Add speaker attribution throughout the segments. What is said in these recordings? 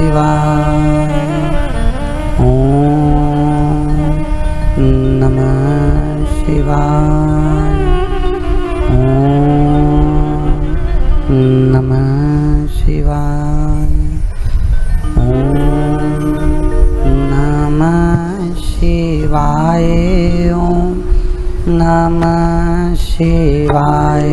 Speaker 1: शिवाय। ओम नमः शिवाय। ओम नमः शिवाय। ओम नमः शिवाय। ओम नमः शिवाय।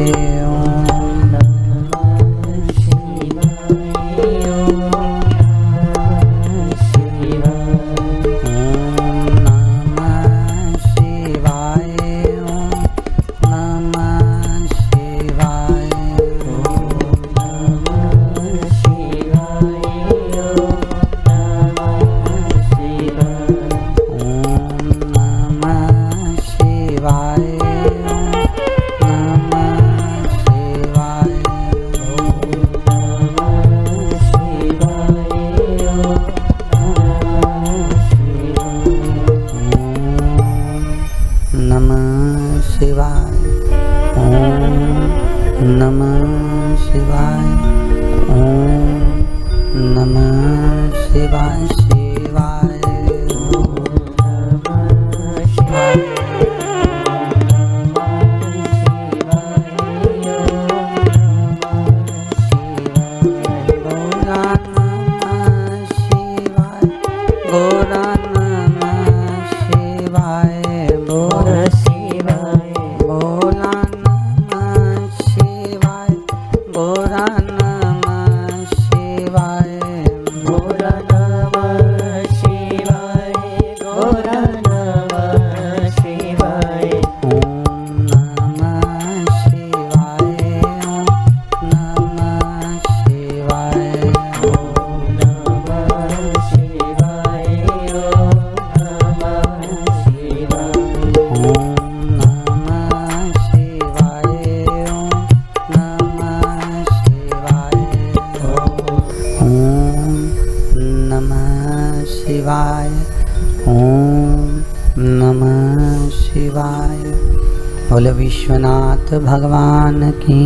Speaker 1: बोले विश्वनाथ भगवान की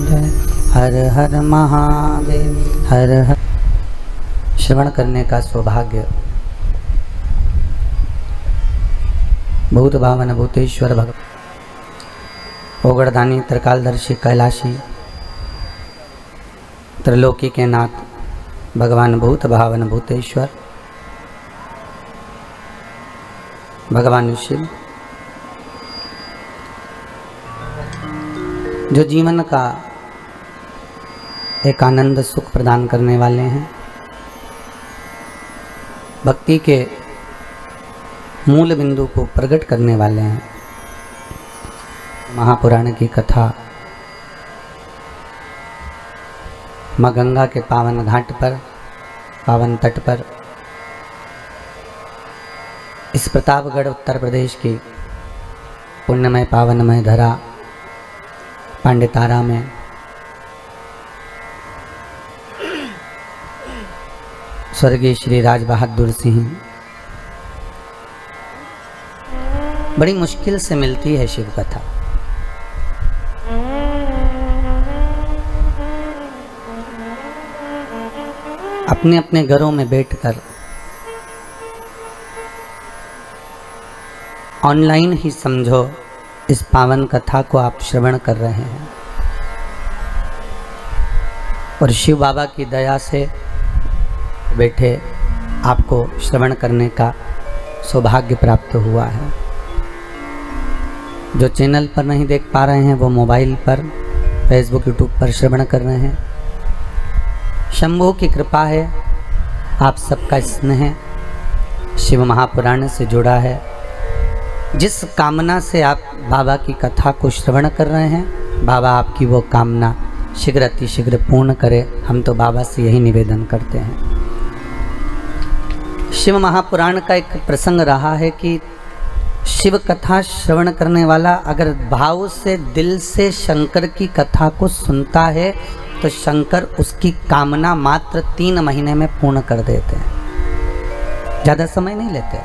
Speaker 1: जय। हर हर महादेव। हर हर। श्रवण करने का सौभाग्य भूत भावन भूतेश्वर भगवान ओगड़दानी त्रिकालदर्शी कैलाशी त्रिलोकी के नाथ भगवान भूत भावन भूतेश्वर भगवान शिव जो जीवन का एक आनंद सुख प्रदान करने वाले हैं, भक्ति के मूल बिंदु को प्रकट करने वाले हैं। महापुराण की कथा माँ गंगा के पावन घाट पर, पावन तट पर, इस प्रतापगढ़ उत्तर प्रदेश की पुण्यमय पावनमय धरा पांडेतारा में स्वर्गीय श्री राज बहादुर सिंह बड़ी मुश्किल से मिलती है शिव कथा। अपने अपने घरों में बैठकर ऑनलाइन ही समझो इस पावन कथा को आप श्रवण कर रहे हैं और शिव बाबा की दया से बैठे आपको श्रवण करने का सौभाग्य प्राप्त हुआ है। जो चैनल पर नहीं देख पा रहे हैं वो मोबाइल पर, फेसबुक, यूट्यूब पर श्रवण कर रहे हैं। शंभू की कृपा है, आप सबका स्नेह शिव महापुराण से जुड़ा है। जिस कामना से आप बाबा की कथा को श्रवण कर रहे हैं, बाबा आपकी वो कामना शीघ्र अतिशीघ्र पूर्ण करे। हम तो बाबा से यही निवेदन करते हैं। शिव महापुराण का एक प्रसंग रहा है कि शिव कथा श्रवण करने वाला अगर भाव से, दिल से शंकर की कथा को सुनता है तो शंकर उसकी कामना मात्र 3 महीने में पूर्ण कर देते हैं। ज़्यादा समय नहीं लेते।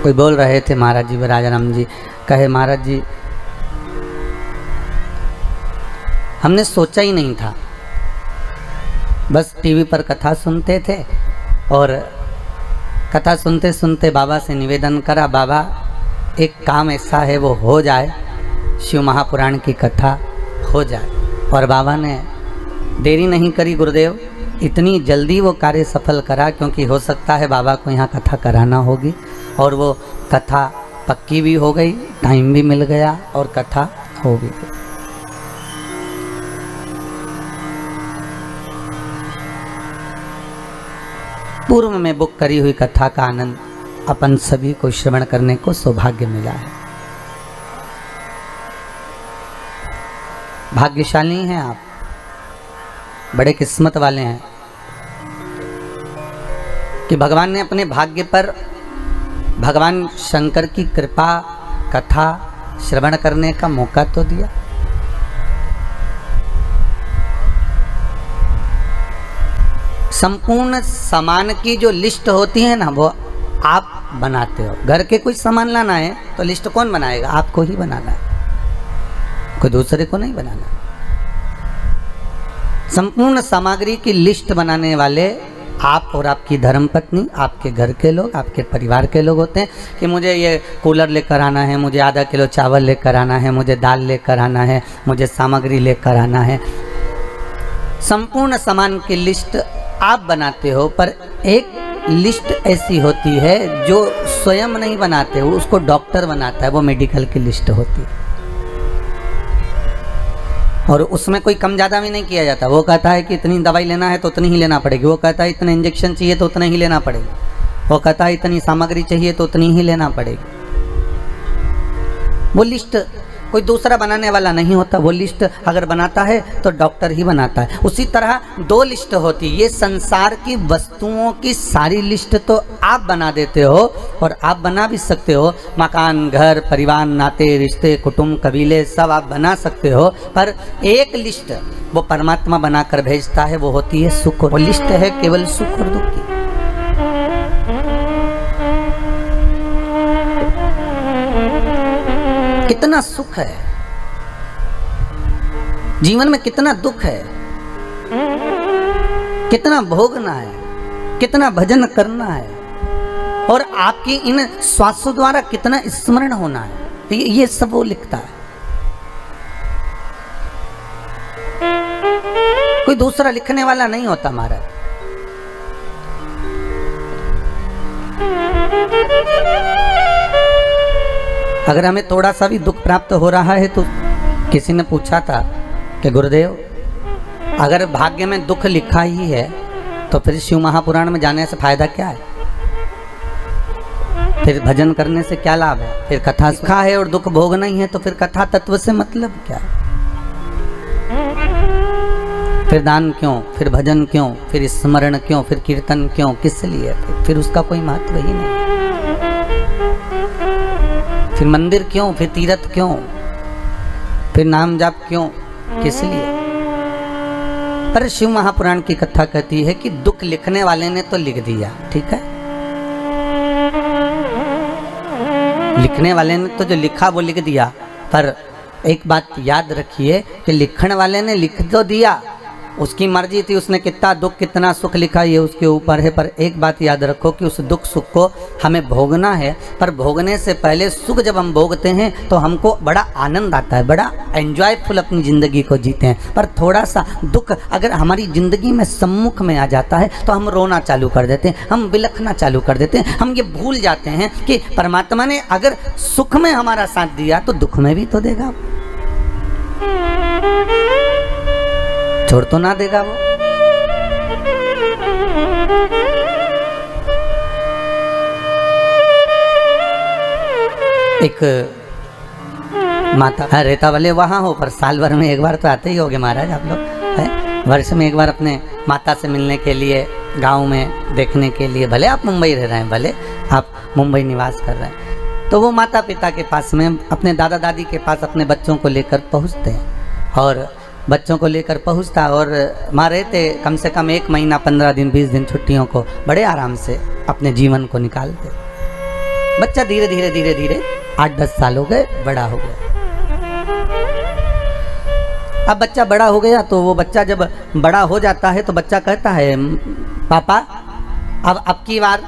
Speaker 1: कोई बोल रहे थे महाराज जी, राजाराम जी कहे महाराज जी हमने सोचा ही नहीं था, बस टीवी पर कथा सुनते थे और कथा सुनते सुनते बाबा से निवेदन करा, बाबा एक काम ऐसा है वो हो जाए, शिव महापुराण की कथा हो जाए। और बाबा ने देरी नहीं करी गुरुदेव, इतनी जल्दी वो कार्य सफल करा, क्योंकि हो सकता है बाबा को यहाँ कथा कराना होगी, और वो कथा पक्की भी हो गई, टाइम भी मिल गया और कथा हो भी गई। पूर्व में बुक करी हुई कथा का आनंद अपन सभी को श्रवण करने को सौभाग्य मिला है। भाग्यशाली हैं आप, बड़े किस्मत वाले हैं कि भगवान ने अपने भाग्य पर भगवान शंकर की कृपा कथा श्रवण करने का मौका तो दिया। संपूर्ण सामान की जो लिस्ट होती है ना, वो आप बनाते हो। घर के कुछ सामान लाना है तो लिस्ट कौन बनाएगा? आपको ही बनाना है, कोई दूसरे को नहीं बनाना। संपूर्ण सामग्री की लिस्ट बनाने वाले आप और आपकी धर्मपत्नी, आपके घर के लोग, आपके परिवार के लोग होते हैं कि मुझे ये कूलर लेकर आना है, मुझे आधा किलो चावल लेकर आना है, मुझे दाल लेकर आना है, मुझे सामग्री लेकर आना है। संपूर्ण सामान की लिस्ट आप बनाते हो, पर एक लिस्ट ऐसी होती है जो स्वयं नहीं बनाते हो, उसको डॉक्टर बनाता है, वो मेडिकल की लिस्ट होती है। और उसमें कोई कम ज़्यादा भी नहीं किया जाता। वो कहता है कि इतनी दवाई लेना है तो उतनी ही लेना पड़ेगी, वो कहता है इतने इंजेक्शन चाहिए तो उतने ही लेना पड़ेगा, वो कहता है इतनी सामग्री चाहिए तो उतनी ही लेना पड़ेगी। वो लिस्ट कोई दूसरा बनाने वाला नहीं होता, वो लिस्ट अगर बनाता है तो डॉक्टर ही बनाता है। उसी तरह दो लिस्ट होती है, ये संसार की वस्तुओं की सारी लिस्ट तो आप बना देते हो, और आप बना भी सकते हो, मकान, घर, परिवार, नाते, रिश्ते, कुटुंब, कबीले सब आप बना सकते हो, पर एक लिस्ट वो परमात्मा बनाकर भेजता है, वो होती है सुख। वो लिस्ट है केवल सुख और दुख की। कितना सुख है जीवन में, कितना दुख है, कितना भोगना है, कितना भजन करना है, और आपकी इन श्वासों द्वारा कितना स्मरण होना है, ये सब वो लिखता है। कोई दूसरा लिखने वाला नहीं होता महाराज। अगर हमें थोड़ा सा भी दुख प्राप्त हो रहा है तो किसी ने पूछा था कि गुरुदेव अगर भाग्य में दुख लिखा ही है तो फिर शिव महापुराण में जाने से फायदा क्या है? फिर भजन करने से क्या लाभ है? फिर कथा लिखा है और दुख भोगना ही है तो फिर कथा तत्व से मतलब क्या है? फिर दान क्यों, फिर भजन क्यों, फिर स्मरण क्यों, फिर कीर्तन क्यों, किस लिए? फिर उसका कोई महत्व ही नहीं। फिर मंदिर क्यों, फिर तीर्थ क्यों, फिर नाम जाप क्यों, किस लिए? पर शिव महापुराण की कथा कहती है कि दुख लिखने वाले ने तो लिख दिया, ठीक है, लिखने वाले ने तो जो लिखा वो लिख दिया, पर एक बात याद रखिए कि लिखने वाले ने लिख तो दिया, उसकी मर्जी थी, उसने कितना दुख कितना सुख लिखा ये उसके ऊपर है। पर एक बात याद रखो कि उस दुख सुख को हमें भोगना है, पर भोगने से पहले सुख जब हम भोगते हैं तो हमको बड़ा आनंद आता है, बड़ा एंजॉयफुल अपनी ज़िंदगी को जीते हैं। पर थोड़ा सा दुख अगर हमारी ज़िंदगी में सम्मुख में आ जाता है तो हम रोना चालू कर देते हैं, हम बिलखना चालू कर देते हैं, हम ये भूल जाते हैं कि परमात्मा ने अगर सुख में हमारा साथ दिया तो दुख में भी तो देगा, छोड़ तो ना देगा वो। एक माता रेता वाले वहां हो, पर साल भर में एक बार तो आते ही होगे महाराज आप लोग, है वर्ष में एक बार अपने माता से मिलने के लिए, गांव में देखने के लिए, भले आप मुंबई रह रहे हैं, भले आप मुंबई निवास कर रहे हैं, तो वो माता पिता के पास में अपने दादा दादी के पास अपने बच्चों को लेकर पहुंचते हैं, और बच्चों को लेकर पहुंचता, और माँ रहते कम से कम 1 महीना 15 दिन 20 दिन छुट्टियों को बड़े आराम से अपने जीवन को निकालते। बच्चा धीरे धीरे धीरे धीरे 8-10 साल हो गए, बड़ा हो गया। अब बच्चा बड़ा हो गया तो वो बच्चा जब बड़ा हो जाता है तो बच्चा कहता है पापा अब की बार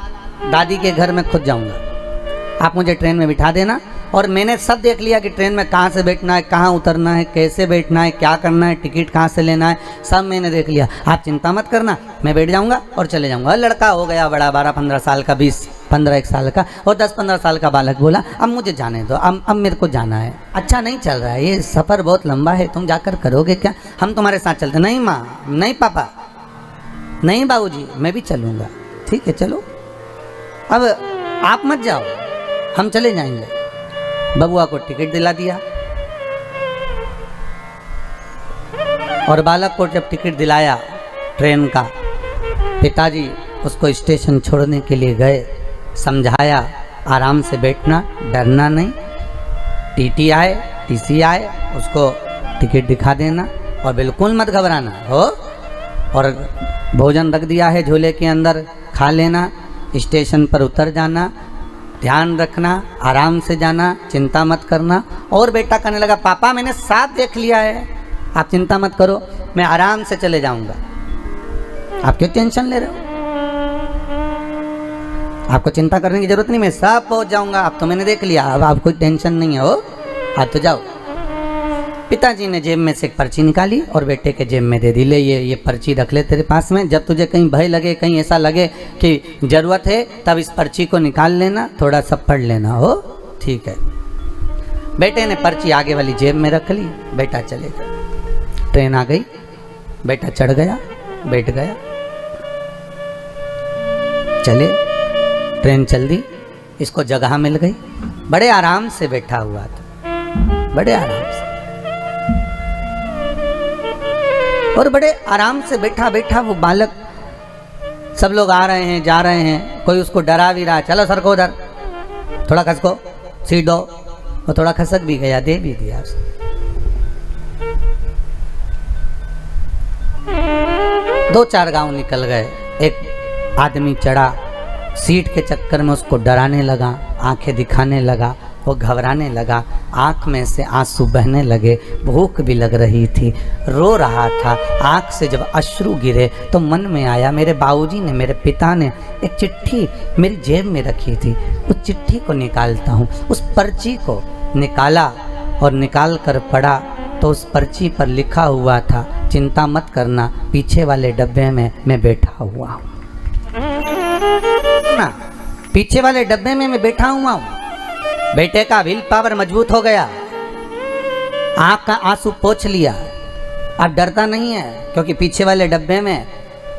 Speaker 1: दादी के घर में खुद जाऊंगा, आप मुझे ट्रेन में बिठा देना, और मैंने सब देख लिया कि ट्रेन में कहाँ से बैठना है, कहाँ उतरना है, कैसे बैठना है, क्या करना है, टिकट कहाँ से लेना है, सब मैंने देख लिया, आप चिंता मत करना, मैं बैठ जाऊंगा और चले जाऊंगा। लड़का हो गया बड़ा, 12-15 साल का, 20-15 साल का, और 10-15 साल का बालक बोला अब मुझे जाने दो, अब मेरे को जाना है, अच्छा नहीं चल रहा है, ये सफ़र बहुत लंबा है, तुम जाकर करोगे क्या, हम तुम्हारे साथ चलते। नहीं माँ, नहीं पापा, नहीं बाबूजी, मैं भी चलूँगा। ठीक है चलो, अब आप मत जाओ, हम चले जाएंगे। बबुआ को टिकट दिला दिया, और बालक को जब टिकट दिलाया ट्रेन का, पिताजी उसको स्टेशन छोड़ने के लिए गए, समझाया आराम से बैठना, डरना नहीं, टीटी आए, टीसी आए, उसको टिकट दिखा देना और बिल्कुल मत घबराना हो, और भोजन रख दिया है झोले के अंदर, खा लेना, स्टेशन पर उतर जाना, ध्यान रखना, आराम से जाना, चिंता मत करना। और बेटा कहने लगा पापा मैंने साफ देख लिया है, आप चिंता मत करो, मैं आराम से चले जाऊंगा, आप क्यों टेंशन ले रहे हो, आपको चिंता करने की जरूरत नहीं, मैं सब पहुंच जाऊंगा, अब तो मैंने देख लिया, अब आप कोई टेंशन नहीं है, हो आप तो जाओ। पिताजी ने जेब में से एक पर्ची निकाली और बेटे के जेब में दे दी, ले ये पर्ची रख ले तेरे पास में, जब तुझे कहीं भय लगे, कहीं ऐसा लगे कि ज़रूरत है, तब इस पर्ची को निकाल लेना, थोड़ा सा पढ़ लेना, हो ठीक है। बेटे ने पर्ची आगे वाली जेब में रख ली, बेटा चले गया। ट्रेन आ गई, बेटा चढ़ गया, बैठ गया, चले, ट्रेन चल दी, इसको जगह मिल गई, बड़े आराम से बैठा हुआ था, बड़े आराम से, और बड़े आराम से बैठा बैठा वो बालक, सब लोग आ रहे हैं, जा रहे हैं, कोई उसको डरा भी रहा, चलो सर को उधर, थोड़ा खसको, सीट दो, वो थोड़ा खसक भी गया, दे भी दिया उसने। 2-4 गांव निकल गए, एक आदमी चढ़ा, सीट के चक्कर में उसको डराने लगा, आंखें दिखाने लगा, वो घबराने लगा, आँख में से आंसू बहने लगे, भूख भी लग रही थी, रो रहा था। आँख से जब अश्रु गिरे तो मन में आया मेरे बाबूजी ने, मेरे पिता ने एक चिट्ठी मेरी जेब में रखी थी, उस चिट्ठी को निकालता हूँ। उस पर्ची को निकाला और निकाल कर पढ़ा तो उस पर्ची पर लिखा हुआ था, चिंता मत करना, पीछे वाले डब्बे में मैं बैठा हुआ हूँ ना, पीछे वाले डब्बे में मैं बैठा हुआ हूँ। बेटे का विल पावर मजबूत हो गया, आँख का आंसू पोंछ लिया, अब डरता नहीं है, क्योंकि पीछे वाले डब्बे में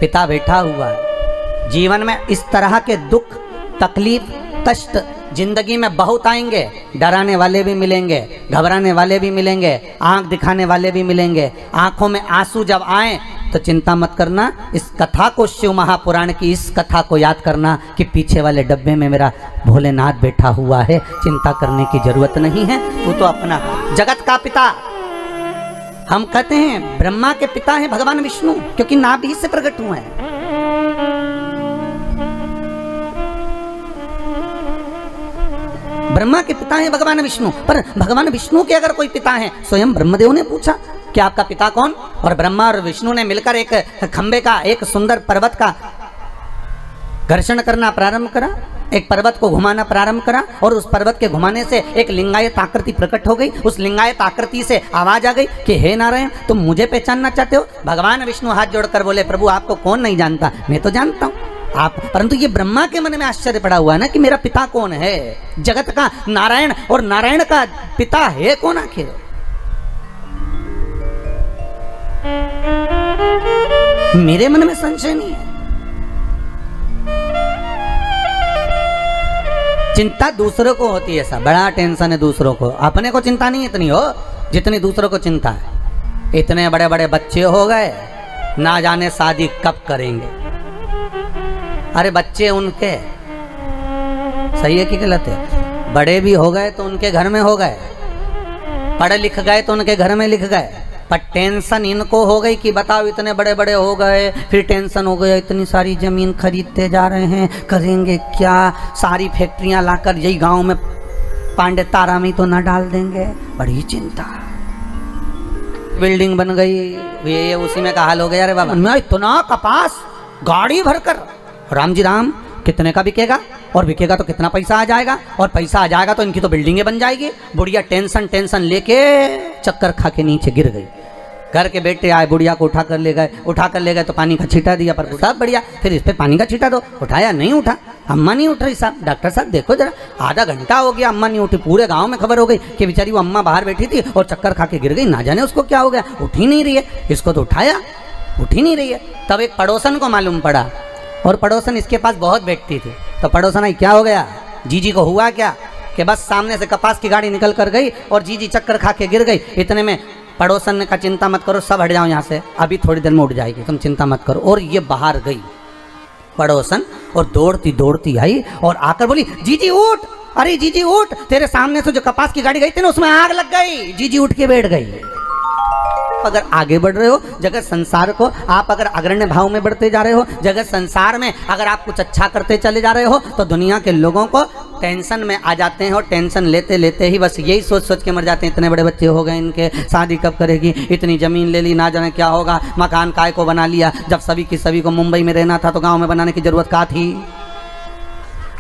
Speaker 1: पिता बैठा हुआ है। जीवन में इस तरह के दुख, तकलीफ, कष्ट जिंदगी में बहुत आएंगे, डराने वाले भी मिलेंगे, घबराने वाले भी मिलेंगे, आंख दिखाने वाले भी मिलेंगे। आंखों में आंसू जब आए तो चिंता मत करना, इस कथा को, शिव महापुराण की इस कथा को याद करना कि पीछे वाले डब्बे में मेरा भोलेनाथ बैठा हुआ है, चिंता करने की जरूरत नहीं है, तू तो अपना जगत का पिता। हम कहते हैं ब्रह्मा के पिता हैं भगवान विष्णु, क्योंकि नाभि से प्रकट हुए हैं। ब्रह्मा के पिता हैं भगवान विष्णु, पर भगवान विष्णु के अगर कोई पिता हैं, स्वयं ब्रह्मदेव ने पूछा कि आपका पिता कौन, और ब्रह्मा और विष्णु ने मिलकर एक खंबे का, एक सुंदर पर्वत का घर्षण करना प्रारंभ करा, एक पर्वत को घुमाना प्रारंभ करा, और उस पर्वत के घुमाने से एक लिंगायत आकृति प्रकट हो गई। उस लिंगायत आकृति से आवाज आ गई कि हे नारायण, तुम मुझे पहचानना चाहते हो? भगवान विष्णु हाथ जोड़कर बोले, प्रभु आपको कौन नहीं जानता, मैं तो जानता हूँ आप, परंतु ये ब्रह्मा के मन में आश्चर्य पड़ा हुआ है ना कि मेरा पिता कौन है, जगत का नारायण, और नारायण का पिता है कौन आखिर? मेरे मन में संशय नहीं है। चिंता दूसरों को होती है, ऐसा बड़ा टेंशन है दूसरों को, अपने को चिंता नहीं इतनी हो जितनी दूसरों को चिंता है। इतने बड़े बड़े बच्चे हो गए, ना जाने शादी कब करेंगे। अरे बच्चे उनके, सही है कि गलत है? बड़े भी हो गए तो उनके घर में हो गए, पढ़े लिख गए तो उनके घर में लिख गए, पर टेंशन इनको हो गई कि बताओ इतने बड़े बड़े हो गए, फिर टेंशन हो गया इतनी सारी ज़मीन खरीदते जा रहे हैं, करेंगे क्या, सारी फैक्ट्रियां लाकर यही गांव में पांडे तारा में तो ना डाल देंगे, बड़ी चिंता। बिल्डिंग बन गई, ये उसी में का हाल हो गया। अरे बाबा मैं इतना कपास गाड़ी भरकर, राम जी राम कितने का बिकेगा, और बिकेगा तो कितना पैसा आ जाएगा, और पैसा आ जाएगा तो इनकी तो बिल्डिंगें बन जाएगी। बुढ़िया टेंशन लेके चक्कर खा के नीचे गिर गई। घर के बेटे आए, बुढ़िया को उठा कर ले गए तो पानी का छींटा दिया, पर सब बढ़िया, फिर इस पे पानी का छींटा दो, उठाया नहीं उठा, अम्मा नहीं उठ रही साहब, डॉक्टर साहब देखो जरा, आधा घंटा हो गया अम्मा नहीं उठी, पूरे गांव में खबर हो गई कि बेचारी वो अम्मा बाहर बैठी थी और चक्कर खा के गिर गई, ना जाने उसको क्या हो गया, उठ ही नहीं रही है। इसको तो उठाया, उठ ही नहीं रही है। तब एक पड़ोसन को मालूम पड़ा, और पड़ोसन इसके पास बहुत बैठती थी, तो पड़ोसन आई, क्या हो गया जीजी को, हुआ क्या, कि बस सामने से कपास की गाड़ी निकल कर गई और जीजी चक्कर खा के गिर गई। इतने में पड़ोसन ने कहा चिंता मत करो, सब हट जाओ यहाँ से, अभी थोड़ी देर में उठ जाएगी, तुम चिंता मत करो। और ये बाहर गई पड़ोसन, और दौड़ती आई और आकर बोली, जीजी उठ, अरे जीजी उठ, तेरे सामने से जो कपास की गाड़ी गई थी ना उसमें आग लग गई। जीजी उठ के बैठ गई। अगर आगे बढ़ रहे हो जगत संसार को, आप अगर अग्रण्य भाव में बढ़ते जा रहे हो जगत संसार में, अगर आप कुछ अच्छा करते चले जा रहे हो, तो दुनिया के लोगों को टेंशन में आ जाते हैं, और टेंशन लेते लेते ही बस यही सोच के मर जाते हैं, इतने बड़े बच्चे हो गए इनके, शादी कब करेगी, इतनी ज़मीन ले ली, ना जाने क्या होगा, मकान काय को बना लिया, जब सभी को मुंबई में रहना था तो गाँव में बनाने की ज़रूरत क्या थी,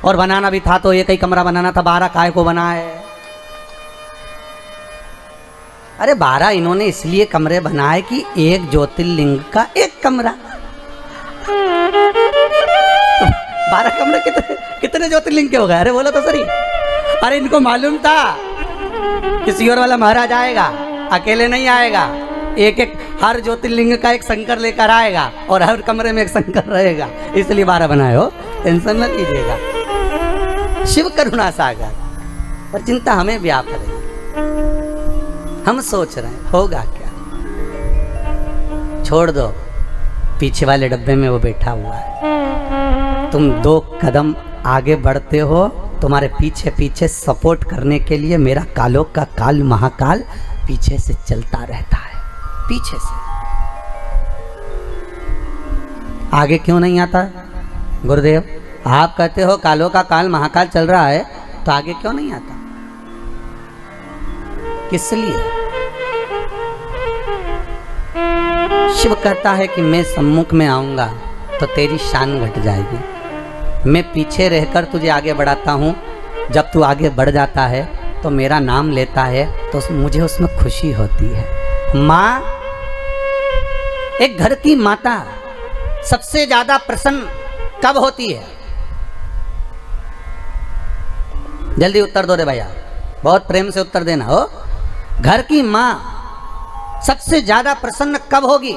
Speaker 1: और बनाना भी था तो एक ही कमरा बनाना था, 12 काय को बनाए। अरे 12 इन्होंने इसलिए कमरे बनाए कि एक ज्योतिर्लिंग का एक कमरा। 12 कमरे कितने ज्योतिर्लिंग के हो गए, अरे बोलो तो सही। अरे इनको मालूम था किसी और वाला महाराज आएगा, अकेले नहीं आएगा, एक हर ज्योतिर्लिंग का एक शंकर लेकर आएगा, और हर कमरे में एक शंकर रहेगा, इसलिए 12 बनाए हो, टेंशन न लीजिएगा। शिव करुणा सागर, और चिंता हमें व्याप रही, हम सोच रहे हैं होगा क्या, छोड़ दो, पीछे वाले डब्बे में वो बैठा हुआ है, तुम 2 कदम आगे बढ़ते हो, तुम्हारे पीछे पीछे सपोर्ट करने के लिए मेरा कालों का काल महाकाल पीछे से चलता रहता है, पीछे से। आगे क्यों नहीं आता गुरुदेव, आप कहते हो कालों का काल महाकाल चल रहा है, तो आगे क्यों नहीं आता, किस लिए? शिव कहता है कि मैं सम्मुख में आऊंगा तो तेरी शान घट जाएगी, मैं पीछे रहकर तुझे आगे बढ़ाता हूँ, जब तू आगे बढ़ जाता है तो मेरा नाम लेता है तो मुझे उसमें खुशी होती है। माँ, एक घर की माता सबसे ज्यादा प्रसन्न कब होती है? जल्दी उत्तर दो रे भैया, बहुत प्रेम से उत्तर देना हो। घर की माँ सबसे ज्यादा प्रसन्न कब होगी?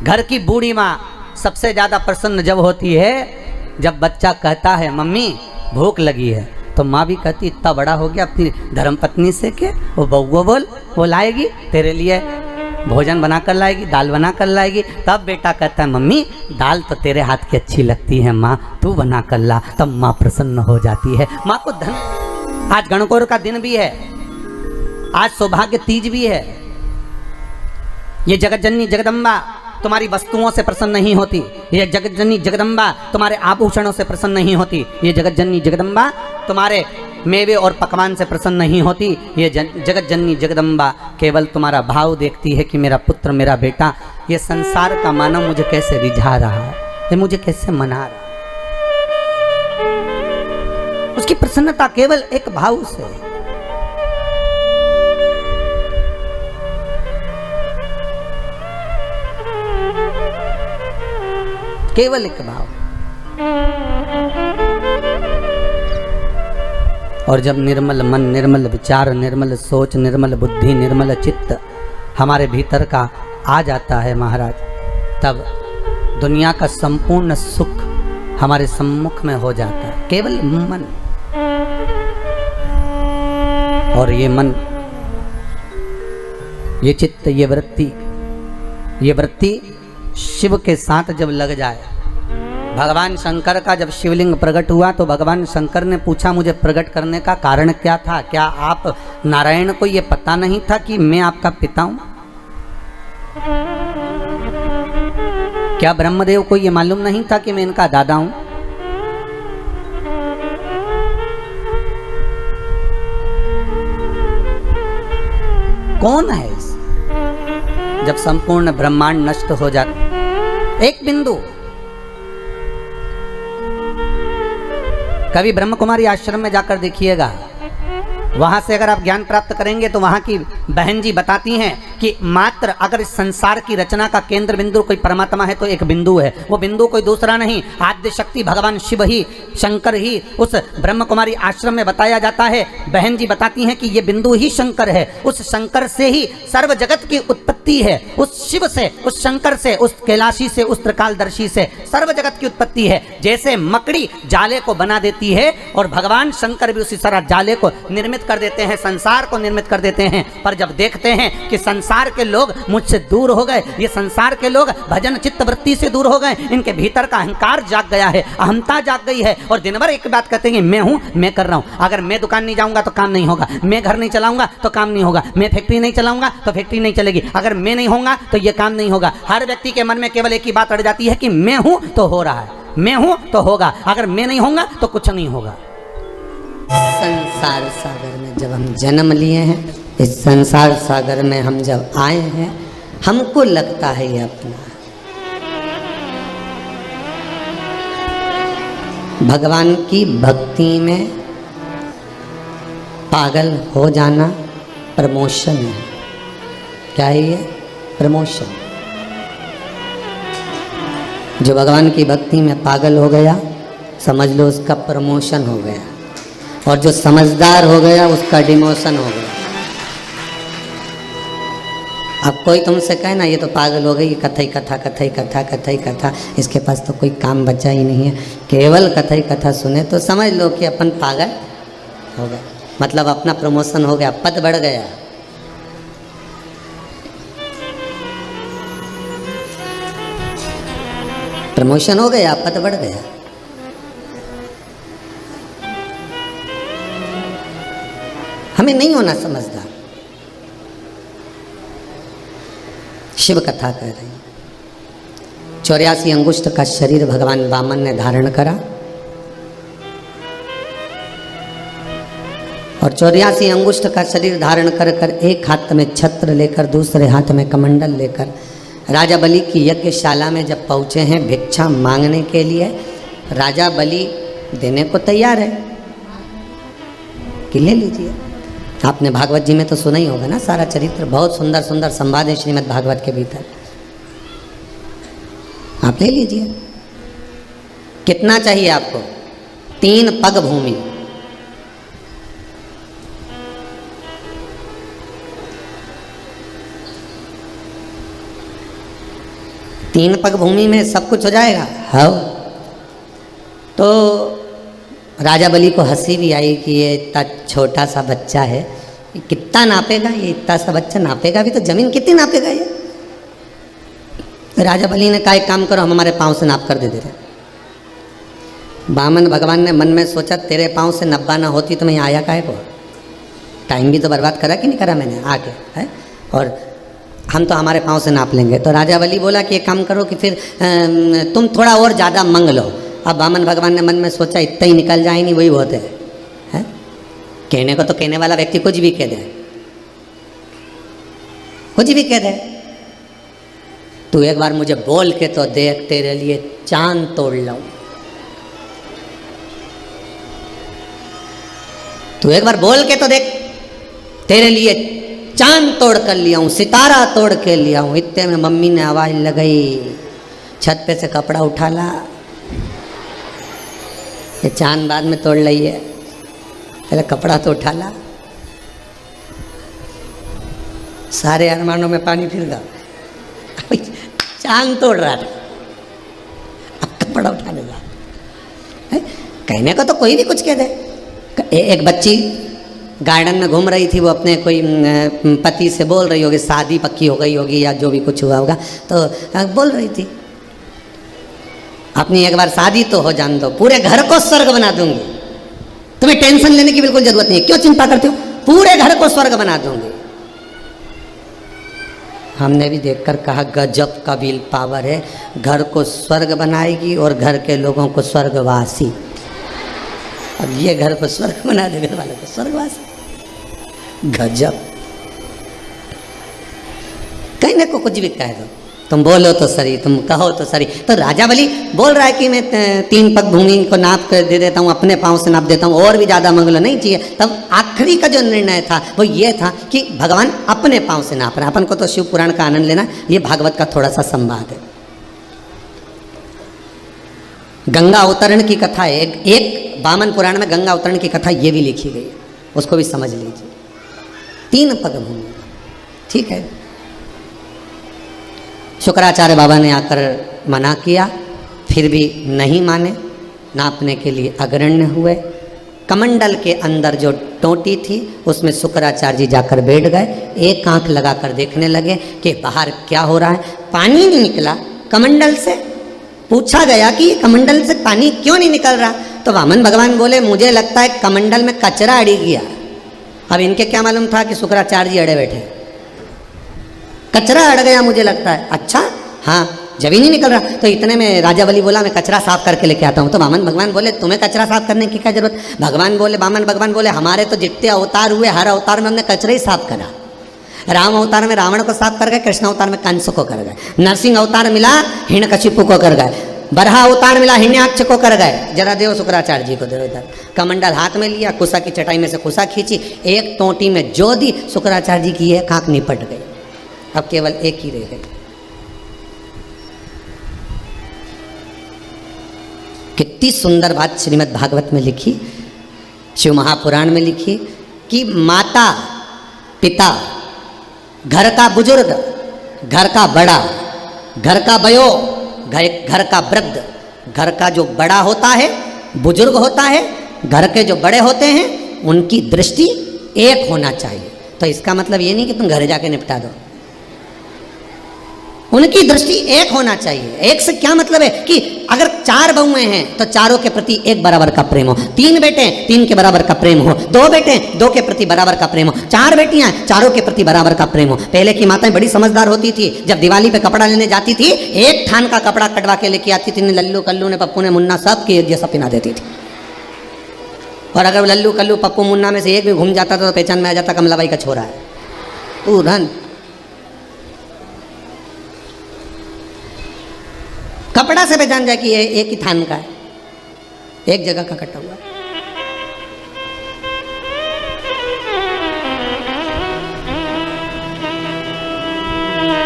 Speaker 1: घर की बूढ़ी माँ सबसे ज्यादा प्रसन्न जब होती है जब बच्चा कहता है मम्मी भूख लगी है, तो माँ भी कहती इतना बड़ा हो गया, अपनी धर्मपत्नी से के वो बउआ बोल, वो लाएगी तेरे लिए, भोजन बना कर लाएगी, दाल बना कर लाएगी। तब बेटा कहता है मम्मी दाल तो तेरे हाथ की अच्छी लगती है माँ, तू बना कर ला। तब माँ प्रसन्न हो जाती है। माँ को धन। आज गणगौर का दिन भी है, आज सौभाग्य तीज भी है। ये जगत जननी जगदम्बा तुम्हारी वस्तुओं से प्रसन्न नहीं होती, ये जगत जननी जगदम्बा तुम्हारे आभूषणों से प्रसन्न नहीं होती, ये जगत जननी जगदम्बा तुम्हारे मेवे और पकवान से प्रसन्न नहीं होती, ये जगत जननी जगदम्बा केवल तुम्हारा भाव देखती है कि मेरा पुत्र मेरा बेटा ये संसार का मानव मुझे कैसे रिझा रहा है, ये मुझे कैसे मना रहा है। उसकी प्रसन्नता केवल एक भाव से। केवल एक भाव। और जब निर्मल मन, निर्मल विचार, निर्मल सोच, निर्मल बुद्धि, निर्मल चित्त हमारे भीतर का आ जाता है महाराज, तब दुनिया का संपूर्ण सुख हमारे सम्मुख में हो जाता है। केवल मन। और ये मन, ये चित्त, ये वृत्ति शिव के साथ जब लग जाए। भगवान शंकर का जब शिवलिंग प्रकट हुआ तो भगवान शंकर ने पूछा मुझे प्रकट करने का कारण क्या था? क्या आप नारायण को ये पता नहीं था कि मैं आपका पिता हूँ? क्या ब्रह्मदेव को ये मालूम नहीं था कि मैं इनका दादा हूं? कौन है इस? जब संपूर्ण ब्रह्मांड नष्ट हो जाता, एक बिंदु, कभी ब्रह्म कुमारी आश्रम में जाकर देखिएगा, वहां से अगर आप ज्ञान प्राप्त करेंगे तो वहां की बहन जी बताती हैं कि मात्र अगर इस संसार की रचना का केंद्र बिंदु कोई परमात्मा है तो एक बिंदु है, वो बिंदु कोई दूसरा नहीं, आद्य शक्ति भगवान शिव ही, शंकर ही उस ब्रह्म कुमारी आश्रम में बताया जाता है। बहन जी बताती हैं कि ये बिंदु ही शंकर है, उस शंकर से ही सर्व जगत की उत्पत्ति है, उस शिव से, उस शंकर से, उस कैलाशी से, उस त्रिकालदर्शी से सर्व जगत की उत्पत्ति है। जैसे मकड़ी जाले को बना देती है और भगवान शंकर भी उसी तरह जाले को निर्मित कर देते हैं, संसार को निर्मित कर देते हैं। पर जब देखते हैं कि संसार के लोग मुझसे दूर हो गए, ये संसार के लोग भजन चित्त वृत्ति से दूर हो गए, इनके भीतर का अहंकार जाग गया है, अहमता जाग गई है और दिन भर एक बात कहते हैं, मैं हूं, मैं कर रहा हूं। अगर मैं दुकान नहीं जाऊंगा तो काम नहीं होगा, मैं घर नहीं चलाऊंगा तो काम नहीं होगा, मैं फैक्ट्री नहीं चलाऊंगा तो फैक्ट्री नहीं चलेगी, अगर मैं नहीं होऊंगा तो ये काम नहीं होगा। हर व्यक्ति के मन में केवल एक ही बात अड़ जाती है कि मैं हूं तो हो रहा है, मैं हूं तो होगा, अगर मैं नहीं होऊंगा तो कुछ नहीं होगा। संसार सागर में जब हम जन्म लिए हैं, इस संसार सागर में हम जब आए हैं, हमको लगता है ये अपना। भगवान की भक्ति में पागल हो जाना प्रमोशन है। क्या है ये? प्रमोशन। जो भगवान की भक्ति में पागल हो गया, समझ लो उसका प्रमोशन हो गया, और जो समझदार हो गया उसका डिमोशन हो गया। अब कोई तुमसे कहे ना ये तो पागल हो गई, कथई कथा कथई कथा कथई कथा, इसके पास तो कोई काम बचा ही नहीं है, केवल कथई कथा सुने, तो समझ लो कि अपन पागल हो गए, मतलब अपना प्रमोशन हो गया, पद बढ़ गया। प्रमोशन हो गया, पद बढ़ गया। हमें नहीं होना समझदार। शिव कथा कह रही, 84 अंगुष्ठ का शरीर भगवान वामन ने धारण करा और 84 अंगुष्ठ का शरीर धारण कर कर एक हाथ में छत्र लेकर दूसरे हाथ में कमंडल लेकर राजा बलि की यज्ञशाला में जब पहुँचे हैं भिक्षा मांगने के लिए, राजा बलि देने को तैयार है कि ले लीजिए। आपने भागवत जी में तो सुना ही होगा ना सारा चरित्र, बहुत सुंदर सुंदर संवाद है श्रीमद् भागवत के भीतर, आप ले लीजिए। कितना चाहिए आपको? 3 पग भूमि। तीन पग भूमि में सब कुछ हो जाएगा? हाँ। तो राजा बलि को हंसी भी आई कि ये इतना छोटा सा बच्चा है, कितना नापेगा ये, इतना सा बच्चा नापेगा भी तो जमीन कितनी नापेगा ये। राजा बलि ने कहा एक काम करो, हम हमारे पाँव से नाप कर दे देते। वामन भगवान ने मन में सोचा तेरे पाँव से नब्बा ना होती तो मैं आया काहे को, टाइम भी तो बर्बाद करा कि नहीं करा मैंने आके, है, और हम तो हमारे पाँव से नाप लेंगे। तो राजा बलि बोला कि एक काम करो कि फिर तुम थोड़ा और ज़्यादा मंग लो। अब वामन भगवान ने मन में सोचा इतना ही निकल जाए नहीं वही बहुत है? कहने को तो कहने वाला व्यक्ति कुछ भी कह दे, कुछ भी कह दे। तू एक बार मुझे बोल के तो देख, तेरे लिए चांद तोड़ लाऊं। तू एक बार बोल के तो देख, तेरे लिए चांद तोड़ कर लिया हूँ, सितारा तोड़ के लिया हूँ। इतने में मम्मी ने आवाज़ लगाई, छत पे से कपड़ा उठा ला, ये चांद बाद में तोड़ ली है, पहले कपड़ा तो उठा ला। सारे अरमानों में पानी फिर गया, चांद तोड़ रहा था, अब कपड़ा उठाने लगा। कहने को तो कोई भी कुछ कह दे। एक बच्ची गार्डन में घूम रही थी, वो अपने कोई पति से बोल रही होगी, शादी पक्की हो गई होगी या जो भी कुछ हुआ होगा, तो बोल रही थी अपनी एक बार शादी तो हो जान दो, पूरे घर को स्वर्ग बना दूंगी, तुम्हें टेंशन लेने की बिल्कुल जरूरत नहीं है, क्यों चिंता करते हो, पूरे घर को स्वर्ग बना दूंगी। हमने भी देखकर कहा गजब का विल पावर है, घर को स्वर्ग बनाएगी और घर के लोगों को स्वर्गवासी। अब ये घर को स्वर्ग बना दे, घर वाले को स्वर्गवासी, गजब। कहीं ना को कुछ भी कह दो, तुम बोलो तो सही, तुम कहो तो सही। तो राजा बलि बोल रहा है कि मैं 3 पग भूमि को नाप कर दे देता हूँ, अपने पाँव से नाप देता हूँ, और भी ज़्यादा मंगल नहीं चाहिए। तब आखिरी का जो निर्णय था वो ये था कि भगवान अपने पाँव से नाप रहे हैं। अपन को तो शिव पुराण का आनंद लेना, ये भागवत का थोड़ा सा संवाद है। गंगा अवतरण की कथा है, एक वामन पुराण में गंगा अवतरण की कथा ये भी लिखी गई है, उसको भी समझ लीजिए। 3 पग भूमि, ठीक है। शुक्राचार्य बाबा ने आकर मना किया, फिर भी नहीं माने, नापने के लिए अग्रण्य हुए। कमंडल के अंदर जो टोटी थी उसमें शुक्राचार्य जी जाकर बैठ गए, एक आंख लगाकर देखने लगे कि बाहर क्या हो रहा है। पानी नहीं निकला कमंडल से। पूछा गया कि कमंडल से पानी क्यों नहीं निकल रहा, तो वामन भगवान बोले मुझे लगता है कमंडल में कचरा अड़ गया। अब इनके क्या मालूम था कि शुक्राचार्य जी अड़े बैठे, कचरा अड़ गया मुझे लगता है। अच्छा हाँ, जब ही नहीं निकल रहा। तो इतने में राजा बलि बोला मैं कचरा साफ करके लेके आता हूँ। तो वामन भगवान बोले तुम्हें कचरा साफ करने की क्या जरूरत। वामन भगवान बोले हमारे तो जितने अवतार हुए हर अवतार में हमने कचरा ही साफ करा। राम अवतार में रावण को साफ कर गए, कृष्ण अवतार में कंस को कर गए, नरसिंह अवतार मिला हिरण्यकशिपु को कर गए, बरहा अवतार मिला हिरण्याक्ष को कर गए। जरा देव शुक्राचार्य जी को देव। इधर कमंडल हाथ में लिया, कुसा की चटाई में से कुसा खींची, एक टोटी में जो दी, शुक्राचार्य जी की एक आंख निपट गई। अब केवल एक ही रह गई। कितनी सुंदर बात श्रीमद् भागवत में लिखी, शिव महापुराण में लिखी कि माता पिता, घर का बुजुर्ग, घर का बड़ा, घर का बयो, घर का वृद्ध, घर का जो बड़ा होता है, बुजुर्ग होता है, घर के जो बड़े होते हैं, उनकी दृष्टि एक होना चाहिए। तो इसका मतलब ये नहीं कि तुम घर जाके निपटा दो, उनकी दृष्टि एक होना चाहिए। एक से क्या मतलब है कि अगर 4 बहुएं हैं तो चारों के प्रति एक बराबर का प्रेम हो, 3 बेटे 3 के बराबर का प्रेम हो, 2 बेटे 2 के प्रति बराबर का प्रेम हो, 4 बेटियां 4 के प्रति बराबर का प्रेम हो। पहले की माताएं बड़ी समझदार होती थी, जब दिवाली पे कपड़ा लेने जाती थी एक थान का कपड़ा कटवा के लेके आती थी। लल्लू कल्लू ने, पप्पू ने, मुन्ना सब की एक जैसा पिना देती थी। और अगर लल्लू कल्लू पप्पू मुन्ना में से एक भी घूम जाता तो पहचान में आ जाता कमलाबाई का छोरा है। पूरन कपड़ा से पहचान जाए कि ये एक ही थान का है, एक जगह का कटा हुआ।